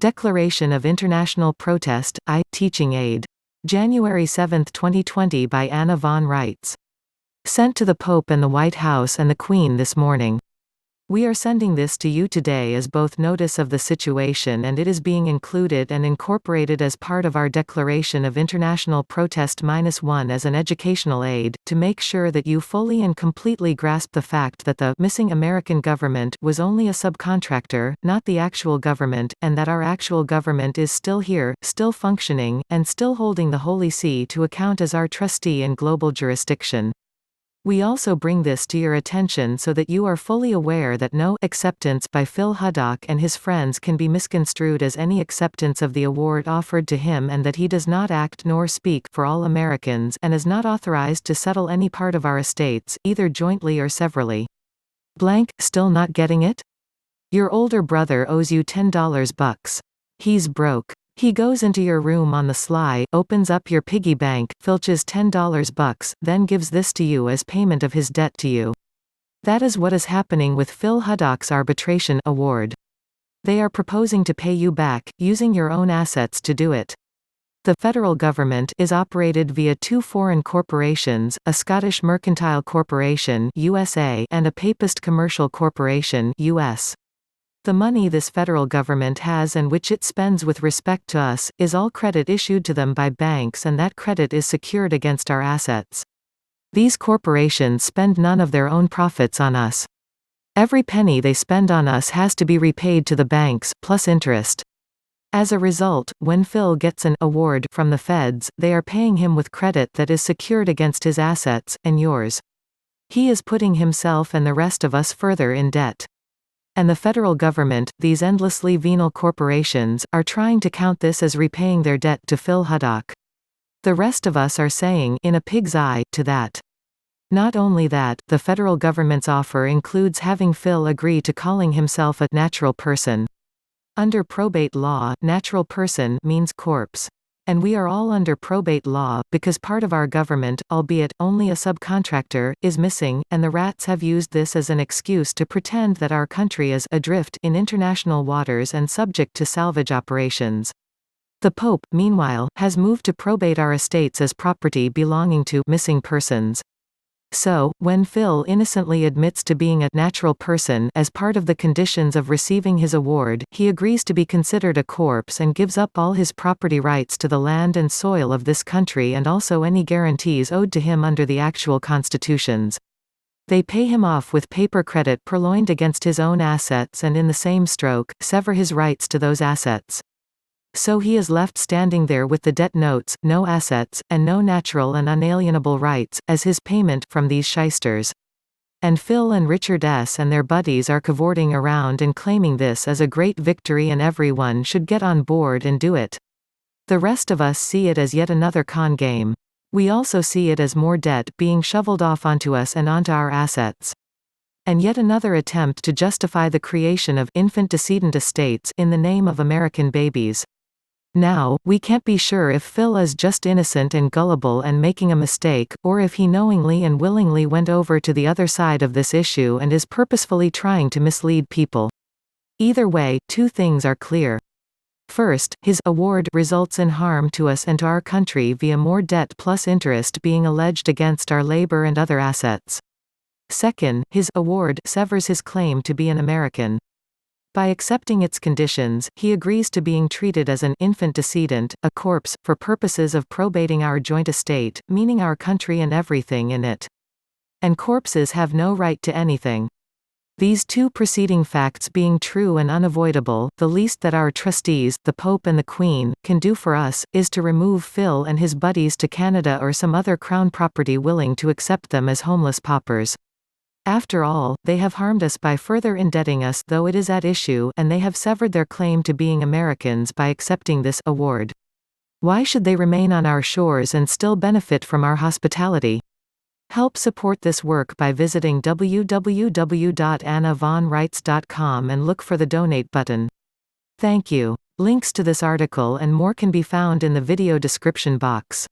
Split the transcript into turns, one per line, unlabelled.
Declaration of International Protest, I, Teaching Aid. January 7, 2020 by Anna von Reitz. Sent to the Pope and the White House and the Queen this morning. We are sending this to you today as both notice of the situation, and it is being included and incorporated as part of our Declaration of International Protest -1 as an educational aid, to make sure that you fully and completely grasp the fact that the missing American government was only a subcontractor, not the actual government, and that our actual government is still here, still functioning, and still holding the Holy See to account as our trustee in global jurisdiction. We also bring this to your attention so that you are fully aware that no acceptance by Phil Hudok and his friends can be misconstrued as any acceptance of the award offered to him, and that he does not act nor speak for all Americans and is not authorized to settle any part of our estates, either jointly or severally. Blank, still not getting it? Your older brother owes you $10 bucks. He's broke. He goes into your room on the sly, opens up your piggy bank, filches $10 bucks, then gives this to you as payment of his debt to you. That is what is happening with Phil Hudok's arbitration award. They are proposing to pay you back, using your own assets to do it. The federal government is operated via two foreign corporations, a Scottish Mercantile Corporation (USA) and a Papist Commercial Corporation (US). The money this federal government has and which it spends with respect to us, is all credit issued to them by banks, and that credit is secured against our assets. These corporations spend none of their own profits on us. Every penny they spend on us has to be repaid to the banks, plus interest. As a result, when Phil gets an award from the feds, they are paying him with credit that is secured against his assets, and yours. He is putting himself and the rest of us further in debt. And the federal government, these endlessly venal corporations, are trying to count this as repaying their debt to Phil Hudok. The rest of us are saying, in a pig's eye, to that. Not only that, the federal government's offer includes having Phil agree to calling himself a natural person. Under probate law, natural person means corpse. And we are all under probate law, because part of our government, albeit only a subcontractor, is missing, and the rats have used this as an excuse to pretend that our country is adrift in international waters and subject to salvage operations. The Pope, meanwhile, has moved to probate our estates as property belonging to missing persons. So, when Phil innocently admits to being a natural person as part of the conditions of receiving his award, he agrees to be considered a corpse and gives up all his property rights to the land and soil of this country, and also any guarantees owed to him under the actual constitutions. They pay him off with paper credit purloined against his own assets, and in the same stroke, sever his rights to those assets. So he is left standing there with the debt notes, no assets, and no natural and unalienable rights, as his payment from these shysters. And Phil and Richard S. and their buddies are cavorting around and claiming this as a great victory, and everyone should get on board and do it. The rest of us see it as yet another con game. We also see it as more debt being shoveled off onto us and onto our assets. And yet another attempt to justify the creation of infant decedent estates in the name of American babies. Now, we can't be sure if Phil is just innocent and gullible and making a mistake, or if he knowingly and willingly went over to the other side of this issue and is purposefully trying to mislead people. Either way, two things are clear. First, his award results in harm to us and to our country via more debt plus interest being alleged against our labor and other assets. Second, his award severs his claim to be an American. By accepting its conditions, he agrees to being treated as an infant decedent, a corpse, for purposes of probating our joint estate, meaning our country and everything in it. And corpses have no right to anything. These two preceding facts being true and unavoidable, the least that our trustees, the Pope and the Queen, can do for us, is to remove Phil and his buddies to Canada or some other crown property willing to accept them as homeless paupers. After all, they have harmed us by further indebting us, though it is at issue, and they have severed their claim to being Americans by accepting this award. Why should they remain on our shores and still benefit from our hospitality? Help support this work by visiting www.annavonreitz.com and look for the donate button. Thank you. Links to this article and more can be found in the video description box.